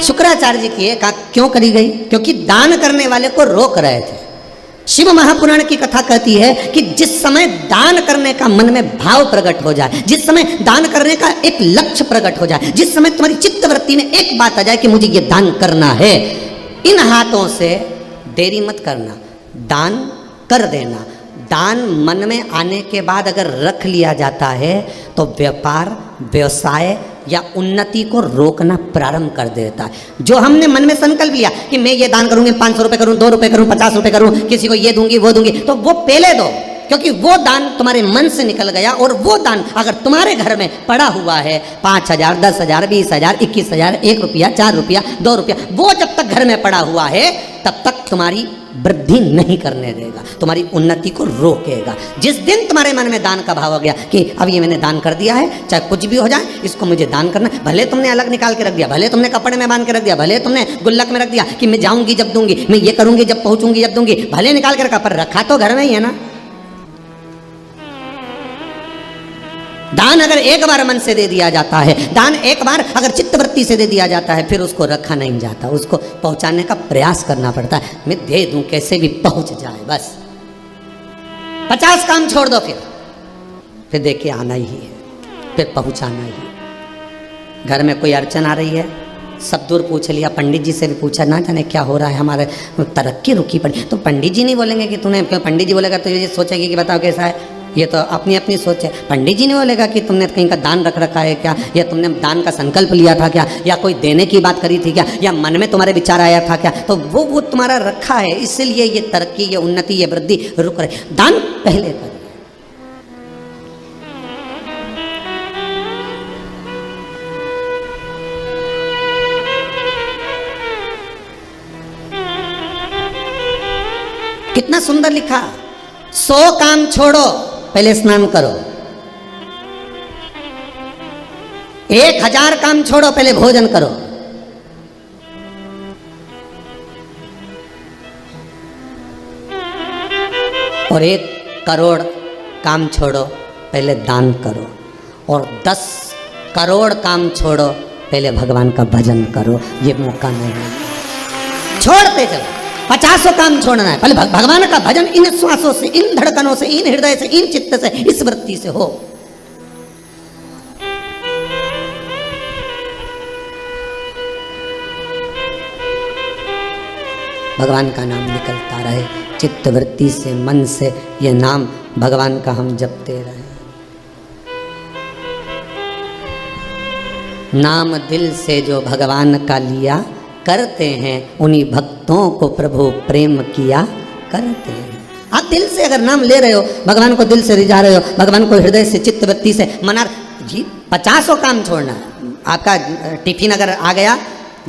Speaker 1: शुक्राचार्य जी की एक आंख क्यों करी गई, क्योंकि दान करने वाले को रोक रहे थे। शिव महापुराण की कथा कहती है कि जिस समय दान करने का मन में भाव प्रकट हो जाए, जिस समय दान करने का एक लक्ष्य प्रकट हो जाए, जिस समय तुम्हारी चित्तवृत्ति में एक बात आ जाए कि मुझे ये दान करना है, इन हाथों से देरी मत करना, दान कर देना। दान मन में आने के बाद अगर रख लिया जाता है तो व्यापार, व्यवसाय या उन्नति को रोकना प्रारंभ कर देता है। जो हमने मन में संकल्प लिया कि मैं ये दान करूंगी, 500 रुपये करूँ, 2 रुपये करूँ, 50 रुपये करूँ, किसी को ये दूंगी वो दूंगी, तो वो पहले दो, क्योंकि वो दान तुम्हारे मन से निकल गया। और वो दान अगर तुम्हारे घर में पड़ा हुआ है 5,000, 10,000, 20,000, 21,000, 1 रुपया, 4 रुपया, 2 रुपया, वो जब तक घर में पड़ा हुआ है तब तक तुम्हारी वृद्धि नहीं करने देगा, तुम्हारी उन्नति को रोकेगा। जिस दिन तुम्हारे मन में दान का भाव हो गया कि अब ये मैंने दान कर दिया है, चाहे कुछ भी हो जाए इसको मुझे दान करना, भले तुमने अलग निकाल के रख दिया, भले तुमने कपड़े में बांध के रख दिया, भले तुमने गुल्लक में रख दिया कि मैं जाऊंगी जब दूंगी, मैं ये करूंगी जब पहुंचूंगी जब दूंगी, भले निकाल के रखा, पर रखा तो घर में ही है ना। दान अगर एक बार मन से दे दिया जाता है, दान एक बार अगर चित्तवृत्ति से दे दिया जाता है, फिर उसको रखा नहीं जाता, उसको पहुंचाने का प्रयास करना पड़ता है। मैं दे दूं, कैसे भी पहुंच जाए, बस 50 काम छोड़ दो, फिर देखिए आना ही है, फिर पहुंचाना ही है। घर में कोई अड़चन आ रही है, सब दूर पूछ लिया, पंडित जी से भी पूछा, ना जाने क्या हो रहा है, हमारे तरक्की रुकी पड़ी। तो पंडित जी नहीं बोलेंगे कि तूने, पंडित जी बोलेगा तो ये सोचेगी कि बताओ कैसा है, ये तो अपनी अपनी सोच है। पंडित जी ने बोलेगा कि तुमने कहीं का दान रख रखा है क्या, या तुमने दान का संकल्प लिया था क्या, या कोई देने की बात करी थी क्या, या मन में तुम्हारे विचार आया था क्या, तो वो तुम्हारा रखा है, इसलिए ये तरक्की, ये उन्नति, ये वृद्धि रुक रही। दान पहले कर। कितना सुंदर लिखा, 100 काम छोड़ो पहले स्नान करो, 1000 काम छोड़ो पहले भोजन करो, और 1 करोड़ काम छोड़ो पहले दान करो, और 10 करोड़ काम छोड़ो पहले भगवान का भजन करो। ये मौका नहीं है, छोड़ते चलो। 50 काम छोड़ना है, पहले भगवान का भजन इन श्वासों से, इन धड़कनों से, इन हृदय से, इन चित्त से, इस वृत्ति से हो। भगवान का नाम निकलता रहे चित्त वृत्ति से, मन से, ये नाम भगवान का हम जपते रहे। नाम दिल से जो भगवान का लिया करते हैं, उन्हीं भक्तों को प्रभु प्रेम किया करते हैं। आप दिल से अगर नाम ले रहे हो, भगवान को दिल से रिझा रहे हो, भगवान को हृदय से, चित्त वृत्ति से मना जी। 50 काम छोड़ना है। आपका टिफिन अगर आ गया,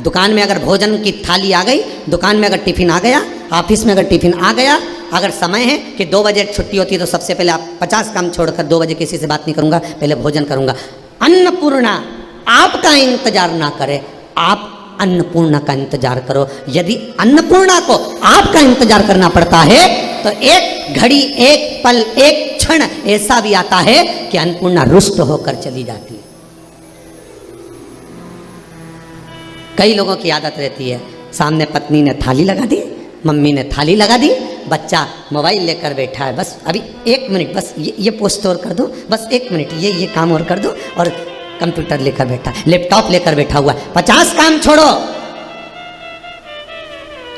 Speaker 1: दुकान में अगर भोजन की थाली आ गई, दुकान में अगर टिफिन आ गया, ऑफिस में अगर टिफिन आ गया, अगर समय है कि 2 बजे छुट्टी होती है तो सबसे पहले आप 50 काम छोड़कर 2 बजे किसी से बात नहीं करूंगा, पहले भोजन करूंगा। अन्नपूर्णा आपका इंतजार ना करे, आप अन्नपूर्णा का इंतजार करो। यदि अन्नपूर्णा को आपका इंतजार करना पड़ता है तो एक घड़ी, एक पल, एक क्षण ऐसा भी आता है कि अन्नपूर्णा रुष्ट होकर चली जाती है। कई लोगों की आदत रहती है, सामने पत्नी ने थाली लगा दी, मम्मी ने थाली लगा दी, बच्चा मोबाइल लेकर बैठा है, बस अभी 1 मिनट, बस ये पोस्ट और कर दो, बस 1 मिनट, ये काम और कर दो, और कंप्यूटर लेकर बैठा, लैपटॉप लेकर बैठा हुआ। 50 काम छोड़ो,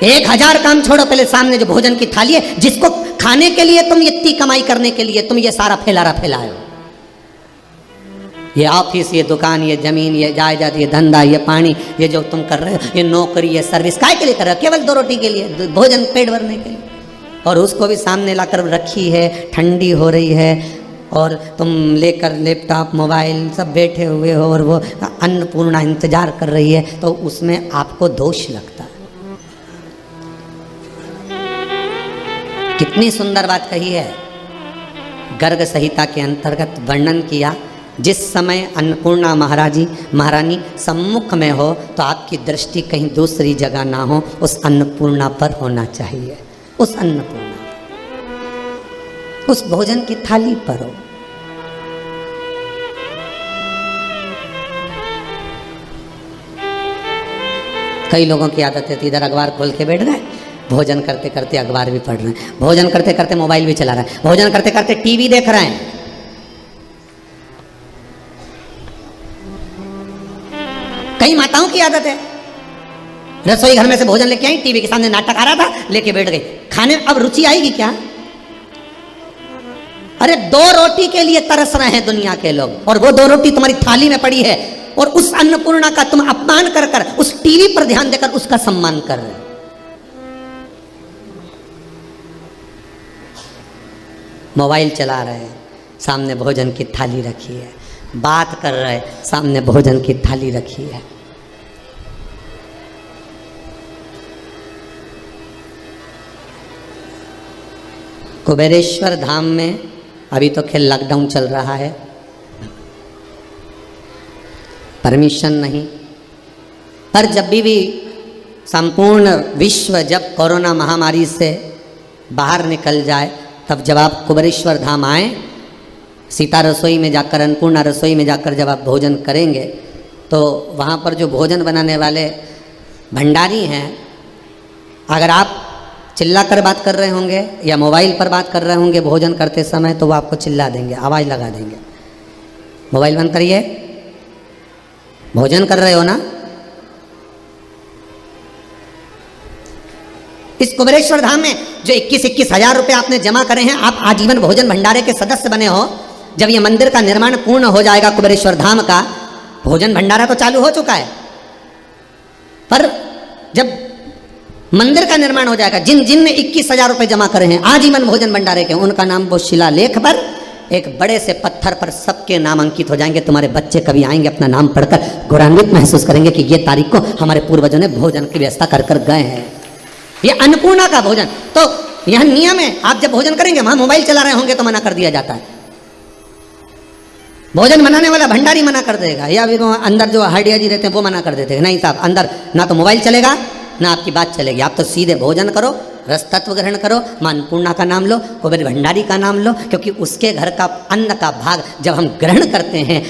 Speaker 1: 1000 काम छोड़ो, पहले सामने जो भोजन की थाली है, जिसको खाने के लिए तुम इतनी कमाई करने के लिए तुम ये सारा फैलारा फैलाए हो, ये ऑफिस, ये दुकान, ये जमीन, ये जायदाद, ये धंधा, ये पानी, ये जो तुम कर रहे हो, ये नौकरी, ये सर्विस, काय के लिए कर रहे हो? केवल 2 रोटी के लिए, भोजन पेट भरने के लिए, और उसको भी सामने लाकर रखी है, ठंडी हो रही है, और तुम लेकर लैपटॉप, मोबाइल सब बैठे हुए हो, और वो अन्नपूर्णा इंतजार कर रही है, तो उसमें आपको दोष लगता है। कितनी सुंदर बात कही है। गर्ग संहिता के अंतर्गत वर्णन किया, जिस समय अन्नपूर्णा महारानी सम्मुख में हो तो आपकी दृष्टि कहीं दूसरी जगह ना हो, उस अन्नपूर्णा पर होना चाहिए, उस अन्नपूर्णा, उस भोजन की थाली पर हो। कई लोगों की आदत है, इधर अखबार खोल के बैठ गए, भोजन करते करते अखबार भी पढ़ रहे हैं, भोजन करते करते मोबाइल भी चला रहे हैं, भोजन करते करते टीवी देख रहे हैं। कई माताओं की आदत है, रसोई घर में से भोजन लेके आई, टीवी के सामने नाटक आ रहा था, लेके बैठ गई खाने। अब रुचि आएगी क्या? अरे 2 रोटी के लिए तरस रहे हैं दुनिया के लोग, और वो 2 रोटी तुम्हारी थाली में पड़ी है, और उस अन्नपूर्णा का तुम अपमान कर कर, उस टीवी पर ध्यान देकर उसका सम्मान कर रहे हो। मोबाइल चला रहे हैं, सामने भोजन की थाली रखी है, बात कर रहे हैं, सामने भोजन की थाली रखी है। कुबेरेश्वर धाम में अभी तो खेल लॉकडाउन चल रहा है, परमिशन नहीं, पर जब भी संपूर्ण विश्व जब कोरोना महामारी से बाहर निकल जाए, तब जब आप कुबेरेश्वर धाम आए, सीता रसोई में जाकर, अन्नपूर्णा रसोई में जाकर जब आप भोजन करेंगे, तो वहाँ पर जो भोजन बनाने वाले भंडारी हैं, अगर आप चिल्ला कर बात कर रहे होंगे या मोबाइल पर बात कर रहे होंगे भोजन करते समय, तो वो आपको चिल्ला देंगे, आवाज़ लगा देंगे, मोबाइल बंद करिए, भोजन कर रहे हो ना। इस कुबेरेश्वर धाम में जो 21-21 हज़ार रुपये आपने जमा करे हैं, आप आजीवन भोजन भंडारे के सदस्य बने हो। जब ये मंदिर का निर्माण पूर्ण हो जाएगा कुबेरेश्वर धाम का, भोजन भंडारा तो चालू हो चुका है, पर जब मंदिर का निर्माण हो जाएगा, जिन ने 21,000 रुपये जमा करे हैं आजीवन भोजन भंडारे के, उनका नाम वो शिलालेख पर, एक बड़े से पत्थर पर सबके नाम अंकित हो जाएंगे। तुम्हारे बच्चे कभी आएंगे, अपना नाम पढ़कर गौरवान्वित महसूस करेंगे कि ये तारीख को हमारे पूर्वजों ने भोजन की व्यवस्था कर कर गए हैं। ये अन्नपूर्णा का भोजन, तो यहाँ नियम है, आप जब भोजन करेंगे वहां मोबाइल चला रहे होंगे तो मना कर दिया जाता है। भोजन बनाने वाला भंडारी मना कर देगा, या फिर अंदर जो हड्डिया जी रहते हैं वो मना कर देते हैं, नहीं साहब अंदर ना तो मोबाइल चलेगा ना आपकी बात चलेगी, आप तो सीधे भोजन करो, रस तत्व ग्रहण करो, मां अन्नपूर्णा का नाम लो, कुबेर भंडारी का नाम लो, क्योंकि उसके घर का अन्न का भाग जब हम ग्रहण करते हैं,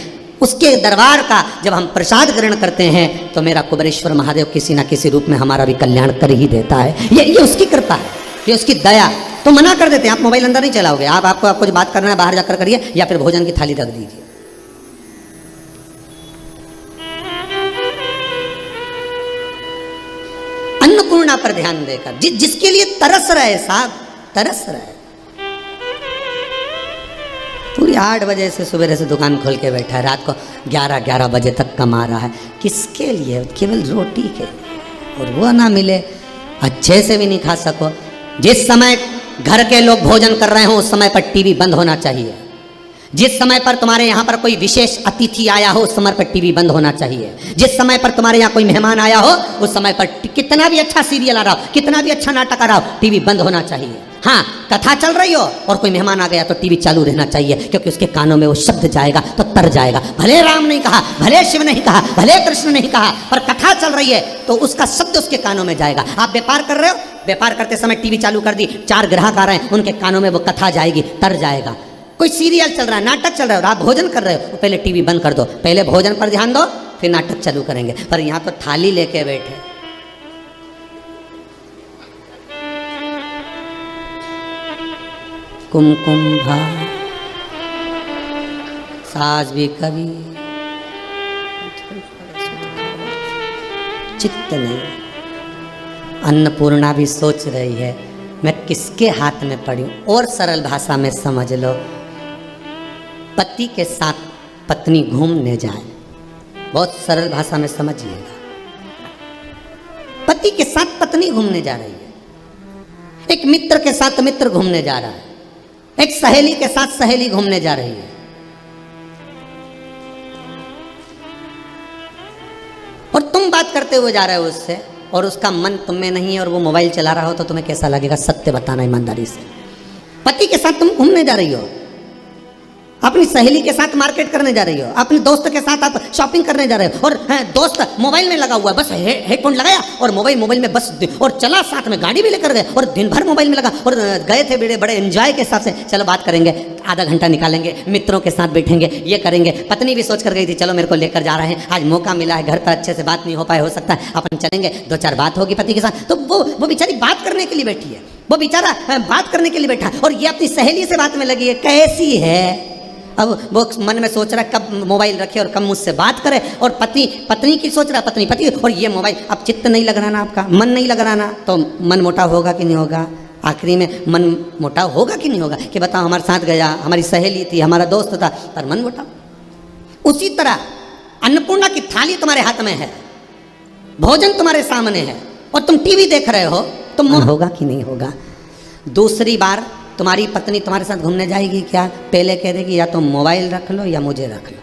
Speaker 1: उसके दरबार का जब हम प्रसाद ग्रहण करते हैं, तो मेरा कुबेरेश्वर महादेव किसी ना किसी रूप में हमारा भी कल्याण कर ही देता है। ये उसकी कृपा है, ये उसकी दया। तो मना कर देते हैं, आप मोबाइल अंदर नहीं चलाओगे, आपको कुछ बात करना है बाहर जाकर करिए, या फिर भोजन की थाली रख दीजिए। अन्नपूर्णा पर ध्यान देकर, जिसके लिए तरस रहे साहब, तरस रहे, पूरी 8 बजे से सुबह से दुकान खोल के बैठा है, रात को 11 बजे तक कमा रहा है, किसके लिए? केवल रोटी के लिए, और वो ना मिले अच्छे से भी नहीं खा सको। जिस समय घर के लोग भोजन कर रहे हो उस समय पर टीवी बंद होना चाहिए। जिस समय पर तुम्हारे यहाँ पर कोई विशेष अतिथि आया हो उस समय पर टीवी बंद होना चाहिए। जिस समय पर तुम्हारे यहाँ कोई मेहमान आया हो उस समय पर कितना भी अच्छा सीरियल आ रहा हो, कितना भी अच्छा नाटक आ रहा हो, टीवी बंद होना चाहिए। हाँ, कथा चल रही हो और कोई मेहमान आ गया तो टीवी चालू रहना चाहिए, क्योंकि उसके कानों में वो शब्द जाएगा तो तर जाएगा। भले राम नहीं कहा, भले शिव नहीं कहा, भले कृष्ण नहीं कहा, पर कथा चल रही है तो उसका शब्द उसके कानों में जाएगा। आप व्यापार कर रहे हो, व्यापार करते समय टीवी चालू कर दी, 4 ग्राहक आ रहे हैं, उनके कानों में वो कथा जाएगी, तर जाएगा। कोई सीरियल चल रहा है, नाटक चल रहा है और आप भोजन कर रहे हो, तो पहले टीवी बंद कर दो, पहले भोजन पर ध्यान दो, फिर नाटक चालू करेंगे। पर यहाँ तो थाली लेके बैठे, कुमकुम भा साज भी कभी चित्त नहीं। अन्नपूर्णा भी सोच रही है मैं किसके हाथ में पड़ी हूं। और सरल भाषा में समझ लो, पति के साथ पत्नी घूमने जाए, बहुत सरल भाषा में समझिएगा। पति के साथ पत्नी घूमने जा रही है, एक मित्र के साथ मित्र घूमने जा रहा है, एक सहेली के साथ सहेली घूमने जा रही है, और तुम बात करते हुए जा रहे हो उससे, और उसका मन तुम में नहीं है और वो मोबाइल चला रहा हो, तो तुम्हें कैसा लगेगा? सत्य बताना ईमानदारी से। पति के साथ तुम घूमने जा रही हो, अपनी सहेली के साथ मार्केट करने जा रही हो, अपने दोस्त के साथ आप शॉपिंग करने जा रहे हो, और दोस्त मोबाइल में लगा हुआ है, बस हेडफोन लगाया और मोबाइल में बस, और चला, साथ में गाड़ी भी लेकर गए और दिन भर मोबाइल में लगा, और गए थे बड़े एंजॉय के हिसाब से, चलो बात करेंगे, आधा घंटा निकालेंगे, मित्रों के साथ बैठेंगे, ये करेंगे। पत्नी भी सोच कर गई थी चलो मेरे को लेकर जा रहे हैं, आज मौका मिला है, घर पर अच्छे से बात नहीं हो पाए, हो सकता है अपन चलेंगे, 2-4 बात होगी पति के साथ। तो वो बेचारी बात करने के लिए बैठी है, वो बेचारा बात करने के लिए बैठा, और ये अपनी सहेली से बात में लगी है, कैसी है। अब वो मन में सोच रहा है कब मोबाइल रखे और कब मुझसे बात करे, और पत्नी की सोच रहा है, पति, और ये मोबाइल। अब चित्त नहीं लग रहा ना, आपका मन नहीं लग रहा ना, तो मन मोटा होगा कि नहीं होगा? आखिरी में मन मोटा होगा कि नहीं होगा? कि बताओ, हमारे साथ गया, हमारी सहेली थी, हमारा दोस्त था, पर मन मोटा। उसी तरह अन्नपूर्णा की थाली तुम्हारे हाथ में है, भोजन तुम्हारे सामने है, और तुम टीवी देख रहे हो, तो मन होगा कि नहीं होगा? दूसरी बार तुम्हारी पत्नी तुम्हारे साथ घूमने जाएगी क्या? पहले कह देगी या तो मोबाइल रख लो या मुझे रख लो।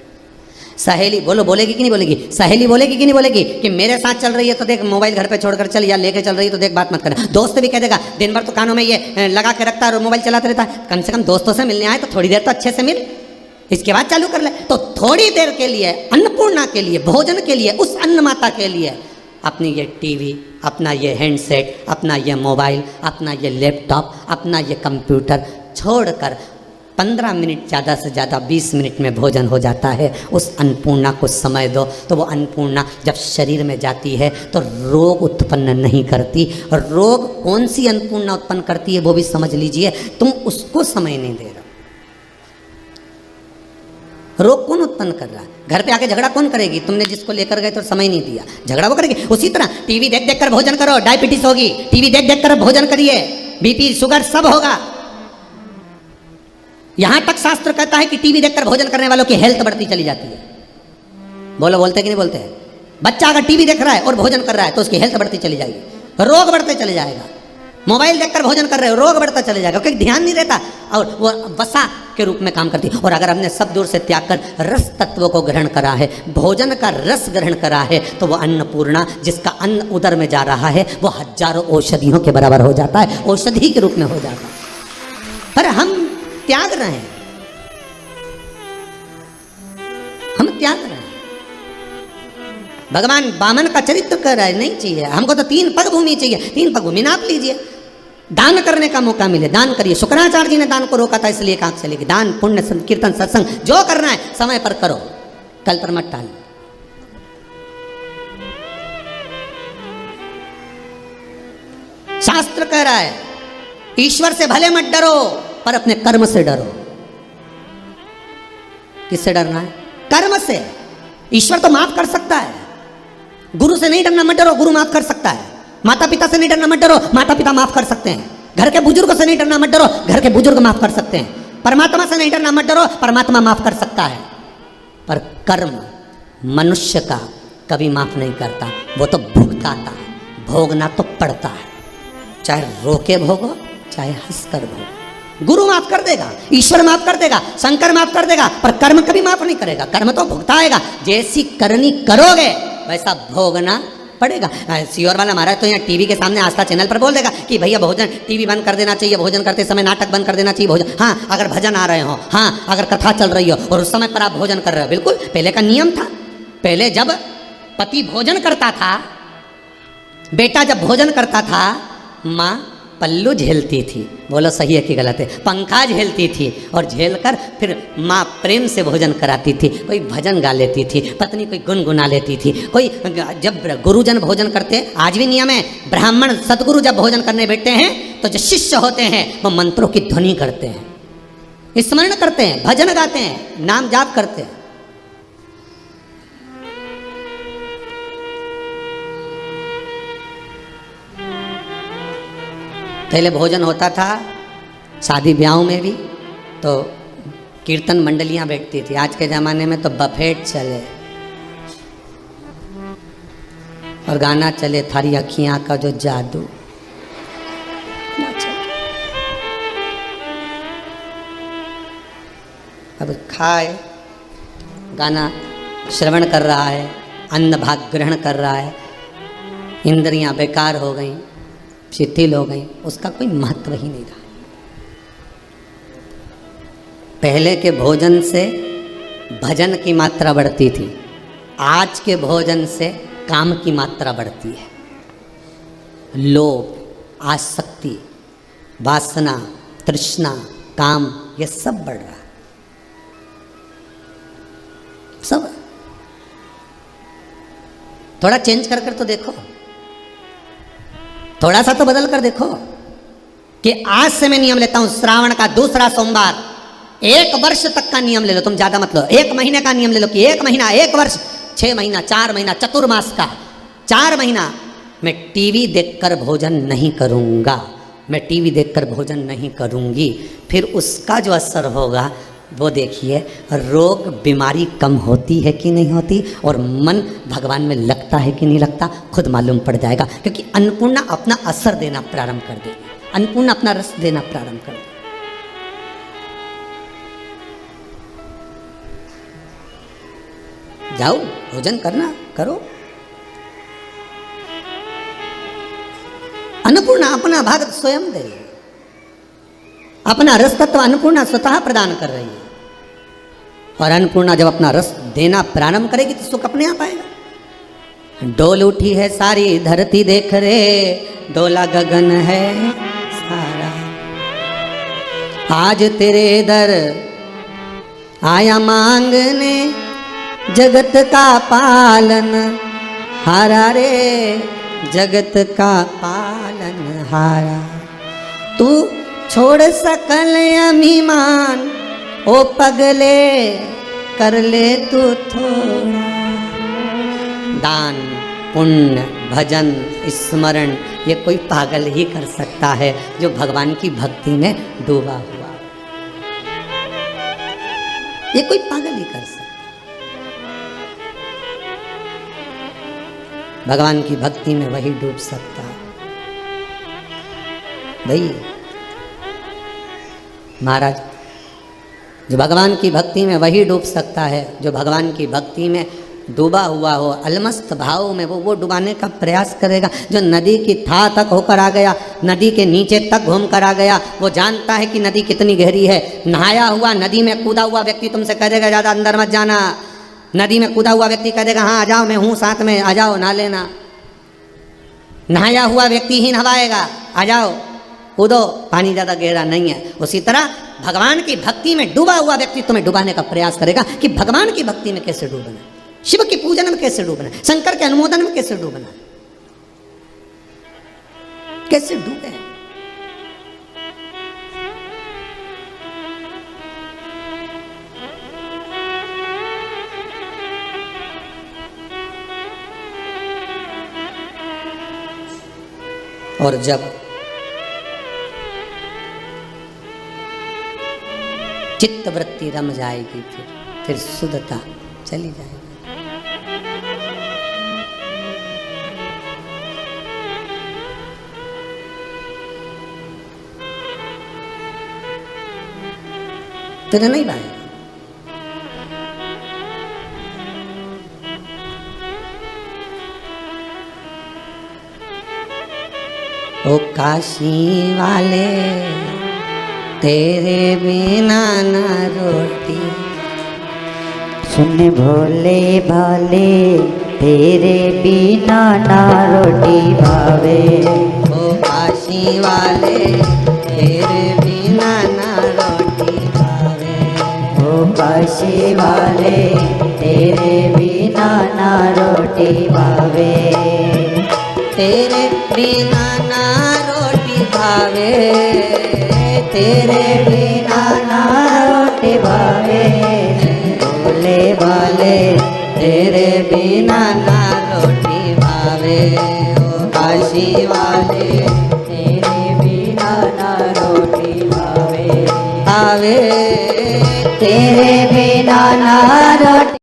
Speaker 1: सहेली बोलेगी कि नहीं बोलेगी? सहेली बोलेगी कि नहीं बोलेगी कि मेरे साथ चल रही है तो देख मोबाइल घर पे छोड़कर चल, या लेके चल रही है तो देख बात मत कर। दोस्त भी कह देगा दिन भर तो कानों में ये लगा के रखता है और मोबाइल चलाता रहता है, कम से कम दोस्तों से मिलने आए तो थोड़ी देर तो अच्छे से मिल, इसके बाद चालू कर ले। तो थोड़ी देर के लिए, अन्नपूर्णा के लिए, भोजन के लिए, उस अन्न माता के लिए अपनी ये टीवी, अपना ये हैंडसेट, अपना ये मोबाइल, अपना ये लैपटॉप, अपना ये कंप्यूटर छोड़कर 15 मिनट, ज़्यादा से ज़्यादा 20 मिनट में भोजन हो जाता है। उस अन्नपूर्णा को समय दो, तो वो अन्नपूर्णा जब शरीर में जाती है तो रोग उत्पन्न नहीं करती। और रोग कौन सी अन्नपूर्णा उत्पन्न करती है वो भी समझ लीजिए, तुम उसको समय नहीं दे रहे। रोग कौन उत्पन्न कर रहा है? घर पे आके झगड़ा कौन करेगी? तुमने जिसको लेकर गए तो समय नहीं दिया, झगड़ा वो करेगी। उसी तरह टीवी देख देख कर भोजन करो, डायबिटीज होगी। टीवी देख देख कर भोजन करिए, बीपी शुगर सब होगा। यहां तक शास्त्र कहता है कि टीवी देखकर भोजन करने वालों की हेल्थ बढ़ती चली जाती है। बोलो, बोलते कि नहीं बोलते? बच्चा अगर टीवी देख रहा है और भोजन कर रहा है तो उसकी हेल्थ बढ़ती चली जाएगी, रोग बढ़ते चले जाएगा। मोबाइल देखकर भोजन कर रहे हो, रोग बढ़ता चले जाएगा क्योंकि ध्यान नहीं रहता, और वो वसा के रूप में काम करती है। और अगर हमने सब दूर से त्याग कर रस तत्व को ग्रहण करा है, भोजन का रस ग्रहण करा है, तो वो अन्नपूर्णा, जिसका अन्न उदर में जा रहा है, वो हजारों औषधियों के बराबर हो जाता है, औषधि के रूप में हो जाता है। पर हम त्याग रहे हैं, हम त्याग रहे हैं। भगवान वामन का चरित्र कर रहा है, नहीं चाहिए हमको तो 3 पग भूमि चाहिए, 3 पग भूमि नाप लीजिए, दान करने का मौका मिले दान करिए। शुक्राचार्य जी ने दान को रोका था, इसलिए आंख चलेगी। दान, पुण्य, कीर्तन, सत्संग जो करना है समय पर करो, कल पर मत टाल। शास्त्र कह रहा है ईश्वर से भले मत डरो, पर अपने कर्म से डरो। किससे डरना है? कर्म से। ईश्वर तो माफ कर सकता है, गुरु से नहीं डरना, मत डरो, गुरु माफ कर सकता है। माता पिता से नहीं डरना, मत डरो, माता पिता माफ कर सकते हैं। घर के बुजुर्ग से नहीं डरना, मत डरो, घर के बुजुर्ग माफ कर सकते हैं। परमात्मा से नहीं डरना, मत डरो, परमात्मा माफ कर सकता है। पर कर्म मनुष्य का कभी माफ नहीं करता, वो तो भुगताता है, भोगना तो पड़ता है, चाहे रोके भोगो चाहे हंस कर भोगो। गुरु माफ कर देगा, ईश्वर माफ कर देगा, शंकर माफ कर देगा, पर कर्म कभी माफ नहीं करेगा, कर्म तो भुगताएगा। जैसी करनी करोगे वैसा भोगना पड़ेगा। सियोर वाला महाराज तो यहाँ टीवी के सामने आस्था चैनल पर बोल देगा कि भैया भोजन टीवी बंद कर देना चाहिए, भोजन करते समय नाटक बंद कर देना चाहिए, भोजन, हाँ अगर भजन आ रहे हो, हाँ अगर कथा चल रही हो और उस समय पर आप भोजन कर रहे हो, बिल्कुल पहले का नियम था। पहले जब पति भोजन करता था, बेटा जब भोजन करता था, माँ पल्लू झेलती थी, बोलो सही है कि गलत है, पंखा झेलती थी, और झेलकर फिर माँ प्रेम से भोजन कराती थी। कोई भजन गा लेती थी, पत्नी कोई गुनगुना लेती थी, कोई जब गुरुजन भोजन करते, आज भी नियम है, ब्राह्मण सदगुरु जब भोजन करने बैठते हैं तो जो शिष्य होते हैं वो मंत्रों की ध्वनि करते हैं, स्मरण करते हैं, भजन गाते हैं, नाम जाप करते हैं। पहले भोजन होता था शादी ब्याहों में भी, तो कीर्तन मंडलियां बैठती थी। आज के ज़माने में तो बफेट चले और गाना चले, थारी अखियां का जो जादू। अब खाए, गाना श्रवण कर रहा है, अन्न भाग ग्रहण कर रहा है, इंद्रियां बेकार हो गई, शिथिल हो गई, उसका कोई महत्व ही नहीं रहा। पहले के भोजन से भजन की मात्रा बढ़ती थी, आज के भोजन से काम की मात्रा बढ़ती है। लोभ, आसक्ति, वासना, तृष्णा, काम, ये सब बढ़ रहा है, सब। थोड़ा चेंज कर कर तो देखो, थोड़ा सा तो बदल कर देखो कि आज से मैं नियम लेता हूं, श्रावण का दूसरा सोमवार 1 वर्ष तक का नियम ले लो, तुम ज्यादा मत लो, 1 महीने का नियम ले लो कि 1 महीना, 1 वर्ष, 6 महीना, 4 महीना, चतुर्मास का 4 महीना मैं टीवी देखकर भोजन नहीं करूंगा, मैं टीवी देखकर भोजन नहीं करूंगी। फिर उसका जो असर होगा वो देखिए, रोग बीमारी कम होती है कि नहीं होती, और मन भगवान में लगता है कि नहीं लगता, खुद मालूम पड़ जाएगा। क्योंकि अन्नपूर्णा अपना असर देना प्रारंभ कर देगी, अन्नपूर्णा अपना रस देना प्रारंभ कर देगी। जाओ भोजन करना, करो। अन्नपूर्णा अपना भाग स्वयं दे, अपना रस तत्व अन्नपूर्णा स्वतः प्रदान कर रही है। और अन्नपूर्णा जब अपना रस देना प्रारंभ करेगी तो सुख अपने आप आएगा। डोल उठी है सारी धरती देख रे, डोला गगन है सारा, आज तेरे दर आया मांगने, जगत का पालन हारा रे, जगत का पालन हारा। तू छोड़ सकल अभिमान, ओ पगले कर ले तू थोड़ा। दान, पुण्य, भजन, स्मरण ये कोई पागल ही कर सकता है जो भगवान की भक्ति में डूबा हुआ, ये कोई पागल ही कर सकता। भगवान की भक्ति में वही डूब सकता है। भाई महाराज, जो भगवान की भक्ति में वही डूब सकता है जो भगवान की भक्ति में डूबा हुआ हो, अलमस्त भाव में वो डुबाने का प्रयास करेगा। जो नदी की था तक होकर आ गया, नदी के नीचे तक घूम कर आ गया, वो जानता है कि नदी कितनी गहरी है। नहाया हुआ नदी में कूदा हुआ व्यक्ति तुमसे कहेगा ज़्यादा अंदर मत जाना। नदी में कूदा हुआ व्यक्ति कह देगा हाँ आ जाओ, मैं हूँ साथ में, आ जाओ नहा लेना। नहाया हुआ व्यक्ति ही नहवाएगा, आ जाओ कूदो, पानी ज़्यादा गहरा नहीं है। उसी तरह भगवान की भक्ति में डूबा हुआ व्यक्ति तुम्हें डुबाने का प्रयास करेगा कि भगवान की भक्ति में कैसे डूबना, शिव के पूजन में कैसे डूबना, शंकर के अनुमोदन में कैसे डूबना, कैसे डूबे। और जब चित्त वृत्ति रम जाएगी, फिर शुद्धता चली जाएगी। फिर नहीं भाई, ओ काशी वाले तेरे बिना ना रोटी,
Speaker 2: सुन भोले भाले तेरे बिना ना रोटी भावे।
Speaker 1: ओ काशी वाले तेरे बिना ना रोटी भावे।
Speaker 2: ओ काशी वाले तेरे बिना ना रोटी भावे।
Speaker 1: तेरे बिना ना रोटी भावे, तेरे बिना ना रोटी भावे। भोले भाले तेरे बिना ना रोटी भावे। ओ काशी वाले
Speaker 2: तेरे बिना ना रोटी भावे।
Speaker 1: भावे,
Speaker 2: तेरे बिना ना रोटी